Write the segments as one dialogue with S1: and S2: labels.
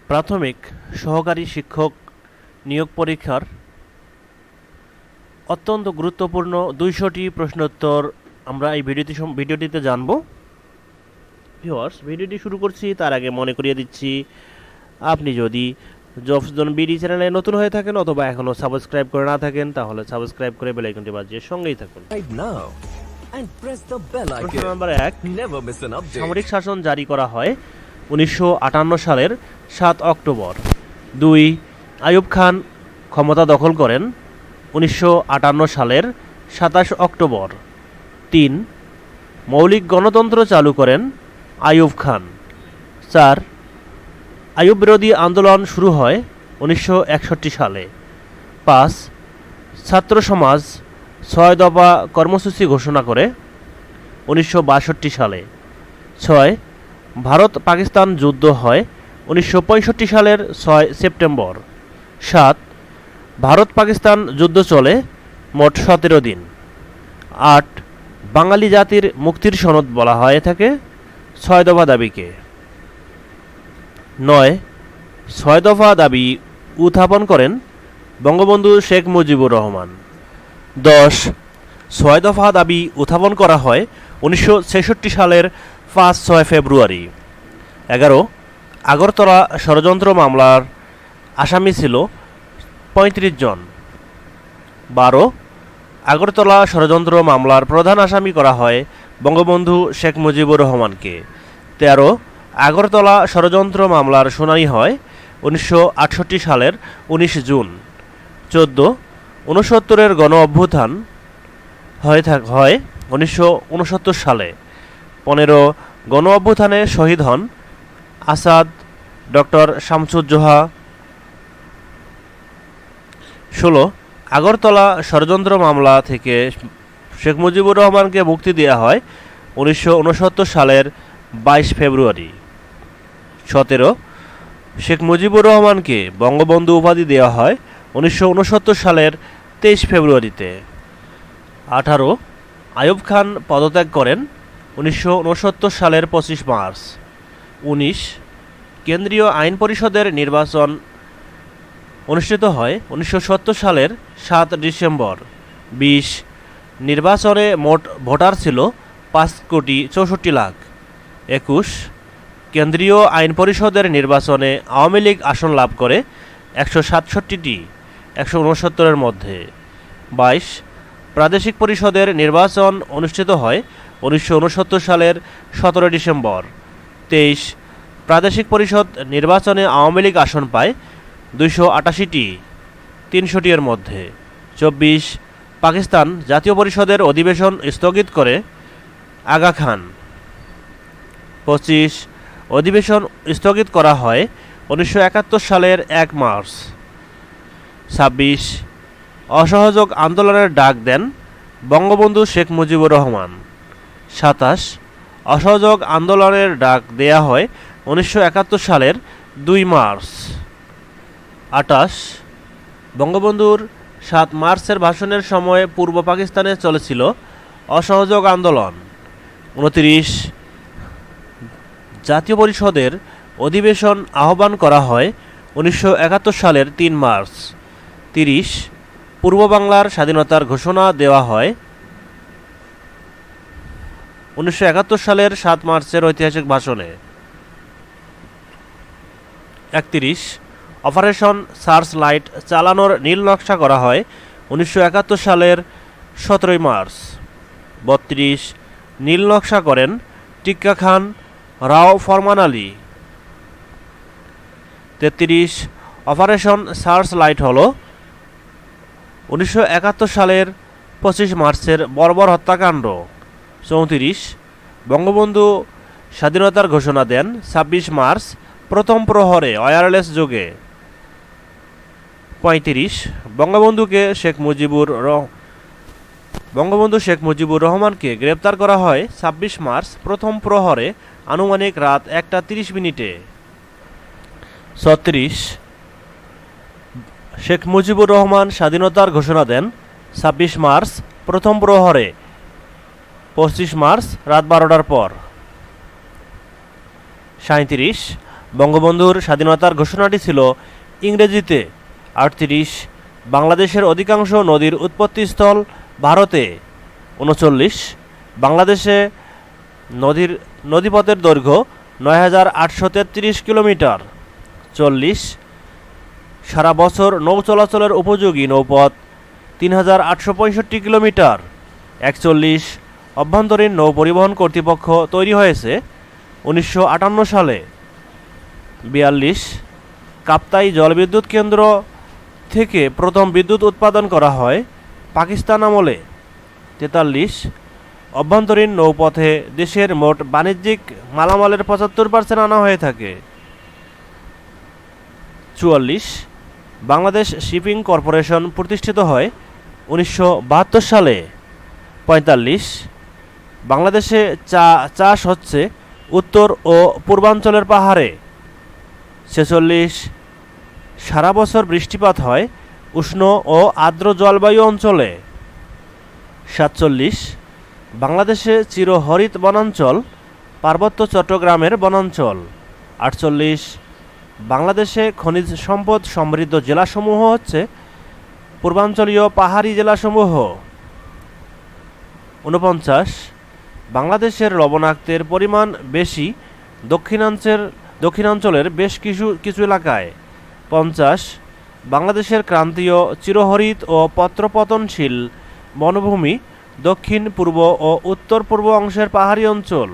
S1: প্রাথমিক সহকারী শিক্ষক নিয়োগ পরীক্ষার অত্যন্ত গুরুত্বপূর্ণ 200টি প্রশ্নোত্তর আমরা এই ভিডিওটিতে জানব। ভিউয়ার্স, ভিডিওটি শুরু করছি তার আগে মনে করিয়ে দিচ্ছি, আপনি যদি জবস জোন বিডি চ্যানেলে নতুন হয়ে থাকেন অথবা এখনও সাবস্ক্রাইব করে না থাকেন তাহলে সাবস্ক্রাইব করে বেল আইকনটি বাজিয়ে সঙ্গেই থাকুন। প্রশ্ন নাম্বার 1, সামরিক শাসন জারি করা হয় 1958 সালের 7 অক্টোবর। 2, আইয়ুব খান ক্ষমতা দখল করেন 1958 সালের 27 অক্টোবর। 3, মৌলিক গণতন্ত্র চালু করেন আইয়ুব খান। 4, আইয়ুব বিরোধী আন্দোলন শুরু হয় 1961 সালে। 5, ছাত্র সমাজ 6 দফা কর্মসূচি ঘোষণা করে 1962 সালে। 6, ভারত পাকিস্তান যুদ্ধ হয় 1965 সালের 6 সেপ্টেম্বর। 7, ভারত পাকিস্তান যুদ্ধ চলে মোট 17 দিন। 8, বাঙালি জাতির মুক্তির সনদ বলা হয়ে থাকে 6 দফা দাবিকে। 9, 6 দফা দাবি উত্থাপন করেন বঙ্গবন্ধু শেখ মুজিবুর রহমান। 10, 6 দফা দাবি উত্থাপন করা হয় 1966 সালের 5-6 ফেব্রুয়ারি। 11, আগরতলা ষড়যন্ত্র মামলার আসামি ছিল 35 জন। 12, আগরতলা ষড়যন্ত্র মামলার প্রধান আসামি করা হয় বঙ্গবন্ধু শেখ মুজিবুর রহমানকে। 13, আগরতলা ষড়যন্ত্র মামলার শুনানি হয় 1968 সালের 19 জুন। 14, 69-এর গণ অভ্যুত্থান হয় 1969 সালে। 15, গণ অভ্যুত্থানে শহীদ হন আসাদ, ডক্টর শামসুজ্জোহা। 16, আগরতলা ষড়যন্ত্র মামলা থেকে শেখ মুজিবুর রহমানকে মুক্তি দেওয়া হয় 1969 সালের 22 ফেব্রুয়ারি। 17, শেখ মুজিবুর রহমানকে বঙ্গবন্ধু উপাধি দেওয়া হয় 1969 সালের 23 ফেব্রুয়ারিতে। 18, আইয়ুব খান পদত্যাগ করেন 1969 সালের 25 মার্চ। 19, কেন্দ্রীয় আইন পরিষদের নির্বাচন অনুষ্ঠিত হয় 1970 সালের 7 ডিসেম্বর। 20, নির্বাচনে মোট ভোটার ছিল 5,64,00,000। 21, কেন্দ্রীয় আইন পরিষদের নির্বাচনে আওয়ামী লীগ আসন লাভ করে 167টি 169-এর মধ্যে। 22, প্রাদেশিক পরিষদের নির্বাচন অনুষ্ঠিত হয় 1969 সালের 17 ডিসেম্বর। 23, প্রাদেশিক পরিষদ নির্বাচনে আওয়ামী লীগ আসন পায় 288টি 300-এর মধ্যে। 24, পাকিস্তান জাতীয় পরিষদের অধিবেশন স্থগিত করে আগা খান। 25, অধিবেশন স্থগিত করা হয় 1971 সালের 1 মার্চ। 26, অসহযোগ আন্দোলনের ডাক দেন বঙ্গবন্ধু শেখ মুজিবুর রহমান। 27, অসহযোগ আন্দোলনের ডাক দেয়া হয় 1971 সালের 2 মার্চ। 28, বঙ্গবন্ধুর 7 মার্চের ভাষণের সময় পূর্ব পাকিস্তানে চলেছিল অসহযোগ আন্দোলন। 29, জাতীয় পরিষদের অধিবেশন আহ্বান করা হয় 1971 সালের 3 মার্চ। 30, পূর্ব বাংলার স্বাধীনতার ঘোষণা দেওয়া হয় 1971 সালের 7 মার্চের ঐতিহাসিক ভাষণে। 31, অপারেশন সার্চ লাইট চালানোর নীল নকশা করা হয় 1971 সালের 17 মার্চ। 32, নীল নকশা করেন টিক্কা খান, রাও ফরমান আলী। 33, অপারেশন সার্চ লাইট হল 1971 সালের 25 মার্চের বর্বর হত্যাকাণ্ড। 34, বঙ্গবন্ধু স্বাধীনতার ঘোষণা দেন 26 মার্চ প্রথম প্রহরে ওয়্যারলেস যোগে। 35, বঙ্গবন্ধু শেখ মুজিবুর রহমানকে গ্রেপ্তার করা হয় 26 মার্চ প্রথম প্রহরে আনুমানিক রাত 1:30 36, শেখ মুজিবুর রহমান স্বাধীনতার ঘোষণা দেন 26 মার্চ প্রথম প্রহরে 25 মার্চ রাত 12টার পর। 37, বঙ্গবন্ধুর স্বাধীনতার ঘোষণাটি ছিল ইংরেজিতে। 38 বাংলাদেশের অধিকাংশ নদীর উৎপত্তিস্থল ভারতে। 39 বাংলাদেশে নদীপথের দৈর্ঘ্য ৯,৮৩৩ কিলোমিটার। 40 সারা বছর নৌ চলাচলের উপযোগী নৌপথ ৩,৮৬৫ কিলোমিটার। 41 অভ্যন্তরীণ নৌ পরিবহন কর্তৃপক্ষ তৈরি হয়েছে 1958 সালে। 42 কাপ্তাই জলবিদ্যুৎ কেন্দ্র থেকে প্রথম বিদ্যুৎ উৎপাদন করা হয় পাকিস্তান আমলে। 43 অভ্যন্তরীণ নৌপথে দেশের মোট বাণিজ্যিক মালামালের ৭৫% আনা হয়ে থাকে। 44 বাংলাদেশ শিপিং কর্পোরেশন প্রতিষ্ঠিত হয় 1972 সালে। 45 বাংলাদেশে চাষ হচ্ছে উত্তর ও পূর্বাঞ্চলের পাহাড়ে। 46 সারা বছর বৃষ্টিপাত হয় উষ্ণ ও আর্দ্র জলবায়ু অঞ্চলে। 47 বাংলাদেশে চিরহরিত বনাঞ্চল পার্বত্য চট্টগ্রামের বনাঞ্চল। 48 বাংলাদেশে খনিজ সম্পদ সমৃদ্ধ জেলাসমূহ হচ্ছে পূর্বাঞ্চলীয় পাহাড়ি জেলাসমূহ। 49 বাংলাদেশের লবণাক্তের পরিমাণ বেশি দক্ষিণাঞ্চলের বেশ কিছু এলাকায়। 50 বাংলাদেশের ক্রান্তীয় চিরহরিত ও পত্রপতনশীল বনভূমি দক্ষিণ পূর্ব ও উত্তর পূর্ব অংশের পাহাড়ি অঞ্চল।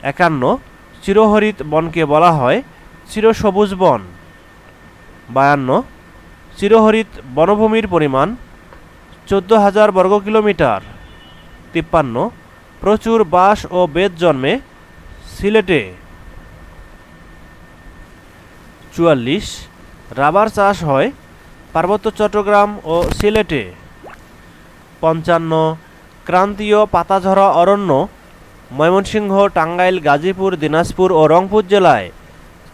S1: 51 চিরহরিত বনকে বলা হয় চিরসবুজ বন। 52 চিরহরিত বনভূমির পরিমাণ 14,000 বর্গ কিলোমিটার। 53 প্রচুর বাঁশ ও বেত জন্মে সিলেটে। 44 রাবার চাষ হয় পার্বত্য চট্টগ্রাম ও সিলেটে। 55 ক্রান্তীয় পাতাঝরা অরণ্য ময়মনসিংহ, টাঙ্গাইল, গাজীপুর, দিনাজপুর ও রংপুর জেলায়।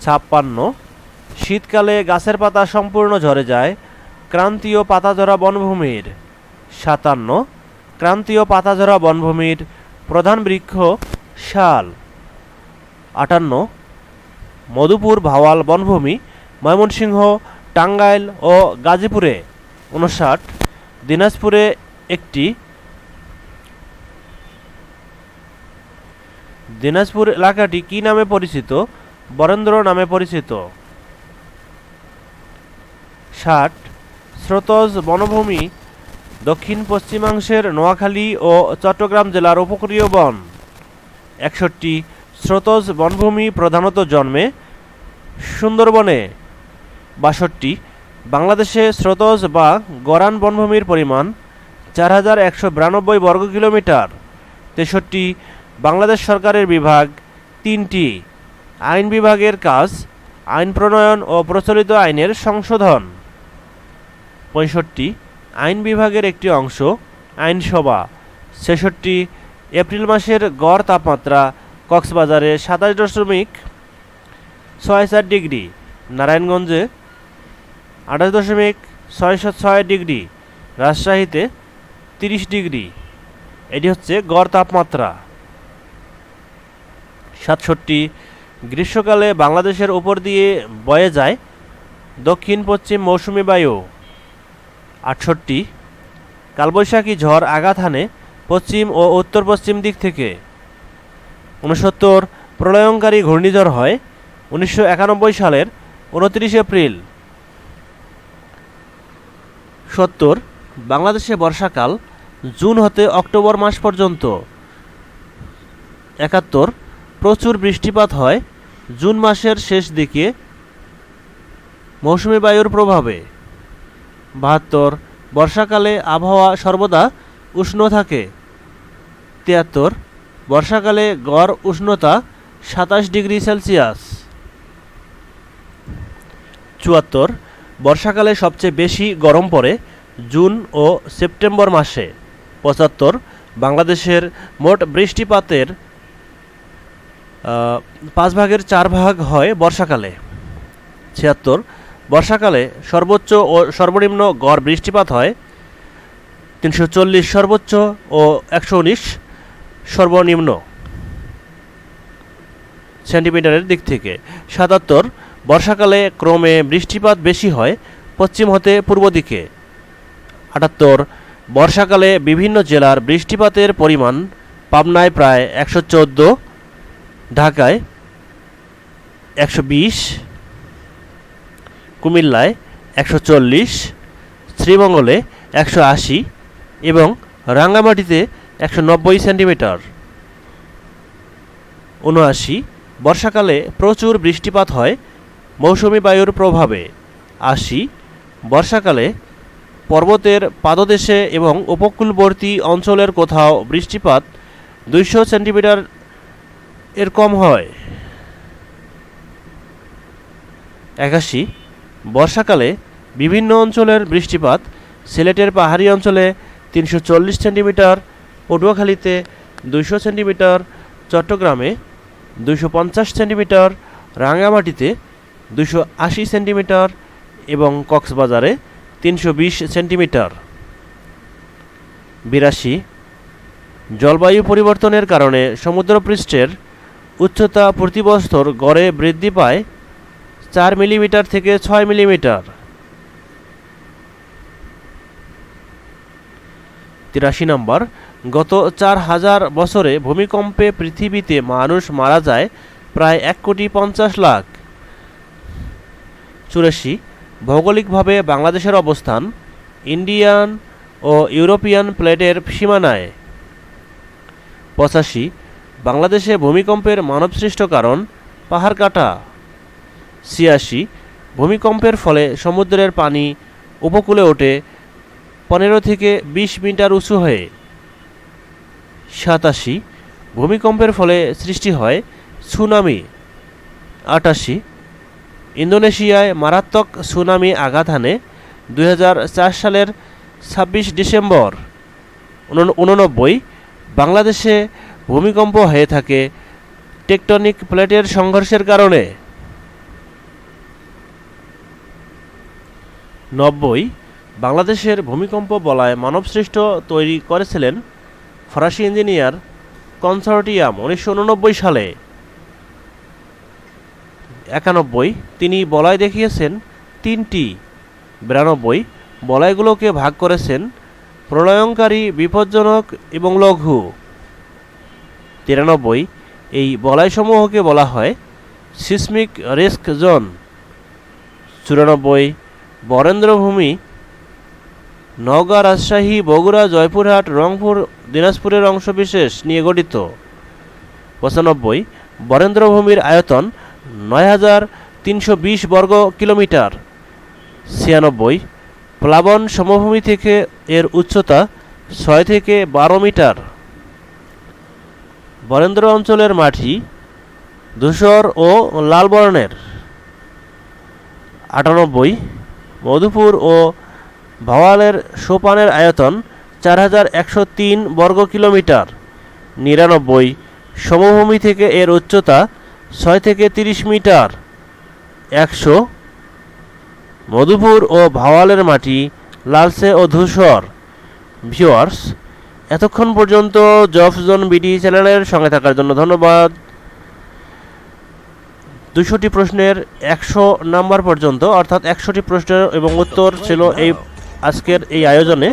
S1: 56 শীতকালে গাছের পাতা সম্পূর্ণ ঝরে যায় ক্রান্তীয় পাতাঝরা বনভূমির। 57 ক্রান্তীয় পাতাঝরা বনভূমির প্রধান বৃক্ষ শাল। 58 মধুপুর ভাওয়াল বনভূমি ময়মনসিংহ, টাঙ্গাইল ও গাজীপুরে। 59 দিনাজপুরে একটি। দিনাজপুর এলাকাটি কি নামে পরিচিত? বরেন্দ্র নামে পরিচিত। 60 স্রোতজ বনভূমি দক্ষিণ পশ্চিমাংশের নোয়াখালী ও চট্টগ্রাম জেলার উপকূলীয় বন। 61 স্রোতজ বনভূমি প্রধানত জন্মে সুন্দরবনে। 62 বাংলাদেশে স্রোতজ বা গরান বনভূমির পরিমাণ 4,192 বর্গ কিলোমিটার। 63 বাংলাদেশ সরকারের বিভাগ 3টি। আইন বিভাগের কাজ আইন প্রণয়ন ও প্রচলিত আইনের সংশোধন। 65 আইন বিভাগের একটি অংশ আইনসভা। 66 এপ্রিল মাসের গড় তাপমাত্রা কক্সবাজারে 27.64 ডিগ্রি, নারায়ণগঞ্জে 28.66 ডিগ্রি, রাজশাহীতে 30 ডিগ্রি। এটি হচ্ছে গড় তাপমাত্রা। 67 গ্রীষ্মকালে বাংলাদেশের উপর দিয়ে বয়ে যায় দক্ষিণ পশ্চিম মৌসুমি বায়ু। 68 কালবৈশাখী ঝড় আঘাত হানে পশ্চিম ও উত্তর পশ্চিম দিক থেকে। 69 প্রলয়ঙ্কারী ঘূর্ণিঝড় হয় 1991 সালের 29 এপ্রিল। 70 বাংলাদেশে বর্ষাকাল জুন হতে অক্টোবর মাস পর্যন্ত। 71 প্রচুর বৃষ্টিপাত হয় জুন মাসের শেষ দিকে মৌসুমী বায়ুর প্রভাবে। 72 বর্ষাকালে আবহাওয়া সর্বদা উষ্ণ থাকে। 73 বর্ষাকালে গড় উষ্ণতা 27 ডিগ্রি সেলসিয়াস। 74 বর্ষাকালে সবচেয়ে বেশি গরম পড়ে জুন ও সেপ্টেম্বর মাসে। 75 বাংলাদেশের মোট বৃষ্টিপাতের 4/5 হয় বর্ষাকালে। 76 বর্ষাকালে সর্বোচ্চ ও সর্বনিম্ন গড় বৃষ্টিপাত হয় 340 সর্বোচ্চ ও 119 সর্বনিম্ন। সেন্টিমিটারের দিক থেকে। ৭৭ বর্ষাকালে ক্রমে বৃষ্টিপাত বেশি হয় পশ্চিম হতে পূর্ব দিকে। ৭৮ বর্ষাকালে বিভিন্ন জেলার বৃষ্টিপাতের পরিমাণ পাবনায় প্রায় ১১৪, ঢাকায় ১২০, কুমিল্লায় ১৪০, শ্রীমঙ্গলে ১৮০ এবং রাঙ্গামাটিতে ১৯০ সেন্টিমিটার। ৭৯ বর্ষাকালে প্রচুর বৃষ্টিপাত হয় মৌসুমি বায়ুর প্রভাবে। ৮০ বর্ষাকালে পর্বতের পাদদেশে এবং উপকূলবর্তী অঞ্চলের কোথাও বৃষ্টিপাত ২০০ সেন্টিমিটার এর কম হয়। ৮১ বর্ষাকালে বিভিন্ন অঞ্চলের বৃষ্টিপাত সিলেটের পাহাড়ি অঞ্চলে ৩৪০ সেন্টিমিটার, পটুয়াখালীতে ২০০ সেন্টিমিটার, চট্টগ্রামে ২৫০ সেন্টিমিটার, রাঙ্গামাটিতে ২৮০ সেন্টিমিটার এবং কক্সবাজারে ৩২০ সেন্টিমিটার। ৮২ জলবায়ু পরিবর্তনের কারণে সমুদ্রপৃষ্ঠের উচ্চতা প্রতি বছর গড়ে বৃদ্ধি পায় ৪ মিলিমিটার থেকে ৬ মিলিমিটার। ৮৩ নম্বর, গত ৪,০০০ বছরে ভূমিকম্পে পৃথিবীতে মানুষ মারা যায় প্রায় ১,৫০,০০,০০০। ৮৪ ভৌগোলিকভাবে বাংলাদেশের অবস্থান ইন্ডিয়ান ও ইউরোপিয়ান প্লেটের সীমানায়। ৮৫ বাংলাদেশে ভূমিকম্পের মানবসৃষ্ট কারণ পাহাড় কাটা। ৮৬ ভূমিকম্পের ফলে সমুদ্রের পানি উপকূলে ওঠে ১৫ থেকে ২০ মিটার উঁচু হয়ে। ৮৭ ভূমিকম্পের ফলে সৃষ্টি হয় সুনামি। ৮৮ ইন্দোনেশিয়ায় মারাত্মক সুনামি আঘাত হানে ২০০৪ সালের ২৬ ডিসেম্বর। ৮৯ বাংলাদেশে ভূমিকম্প হয়ে থাকে টেকটনিক প্লেটের সংঘর্ষের কারণে। ৯০ বাংলাদেশের ভূমিকম্প বলয় মানবসৃষ্ট তৈরি করেছিলেন ফরাসি ইঞ্জিনিয়ার কনসর্টিয়াম ১৯৮৯ সালে। ৯১ তিনি বলয় দেখিয়েছেন ৩টি। ৯২ বলয়গুলোকে ভাগ করেছেন প্রলয়ঙ্কারী, বিপজ্জনক এবং লঘু। ৯৩ এই বলয়সমূহকে বলা হয় সিসমিক রিস্ক জোন। ৯৪ বরেন্দ্রভূমি নওগাঁ, রাজশাহী, বগুড়া, জয়পুরহাট, রংপুর, দিনাজপুরের অংশবিশেষ নিয়ে গঠিত। ৯৫ বরেন্দ্রভূমির আয়তন ৯,৩২০ বর্গ কিলোমিটার। ৯৬ প্লাবন সমভূমি থেকে এর উচ্চতা ৬ থেকে ১২ মিটার। বরেন্দ্র অঞ্চলের মাটি ধূসর ও লাল বর্ণের। ৯৮ মধুপুর ও ভাওয়ালের সোপানের আয়তন ৪,১০৩ বর্গ কিলোমিটার। ৯৯ সমভূমি থেকে এর উচ্চতা ৬ থেকে ৩০ মিটার। ১০০ মধুপুর ও ভাওয়ালের মাটি লালচে ও ধূসর। ভিউয়ার্স, এতক্ষণ পর্যন্ত জবস জোন বিডি চ্যানেলের সঙ্গে থাকার জন্য ধন্যবাদ। ২০০টি প্রশ্নের ১০০ নাম্বার পর্যন্ত, অর্থাৎ ১০০টি প্রশ্নের এবং উত্তর ছিল এই আজকের এই আয়োজনে।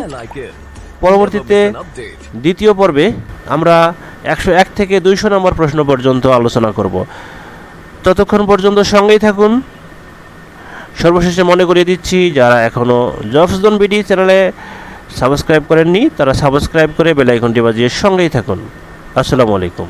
S1: পরবর্তীতে দ্বিতীয় পর্বে আমরা ১০১ থেকে ২০০ নম্বর প্রশ্ন পর্যন্ত আলোচনা করব। ততক্ষণ পর্যন্ত সঙ্গেই থাকুন। সর্বশেষে মনে করিয়ে দিচ্ছি, যারা এখনও জবস জোন বিডি চ্যানেলে সাবস্ক্রাইব করেননি তারা সাবস্ক্রাইব করে বেল আইকনটি বাজিয়ে সঙ্গেই থাকুন। আসসালামু আলাইকুম।